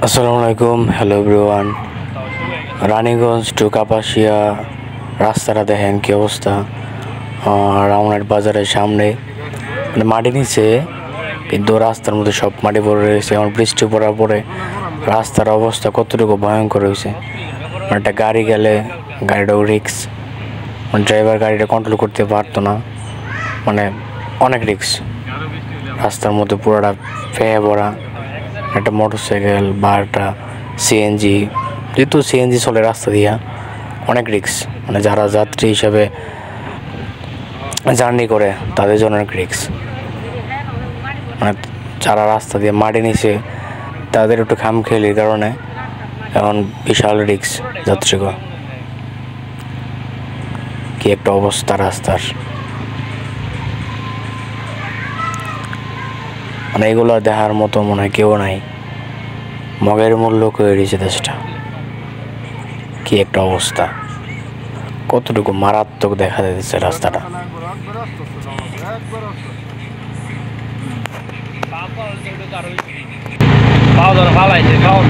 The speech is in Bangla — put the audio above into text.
আসসালামু আলাইকুম, hello everyone. Raniganj to Kapasia রাস্তাটা দেখেন কি অবস্থা। রাউনার বাজারের সামনে মানে মাটি নিচে, কিন্তু রাস্তার মধ্যে সব মাটি পড়ে রয়েছে। আমার বৃষ্টি পড়ার পরে রাস্তার অবস্থা কতটুকু ভয়ঙ্কর হয়েছে। একটা গাড়ি গেলে গাড়িটাও রিক্স, ড্রাইভার গাড়িটা কন্ট্রোল করতে পারতো না, মানে অনেক রিক্স। রাস্তার মধ্যে পুরোটা ফেয়ে পড়া, একটা মোটরসাইকেল বা একটা সিএনজি, যেহেতু সিএনজি চলে রাস্তা দিয়া, অনেক রিক্স। মানে যারা যাত্রী হিসাবে জার্নি করে তাদের জন্য অনেক রিক্স। মানে যারা রাস্তা দিয়ে মাটি নিছে তাদের একটু খামখেয়ালির কারণে এখন বিশাল রিক্স যাত্রীগণ। কি একটা অবস্থা রাস্তার, মানে এগুলো দেখার মতো মনে হয় কেউ নাই। মগের মূল্য করে দিয়েছে দেশটা। কি একটা অবস্থা, কতটুকু মারাত্মক দেখা যাচ্ছে রাস্তাটা। পাও ধরো ফালাইছে, খাওয়া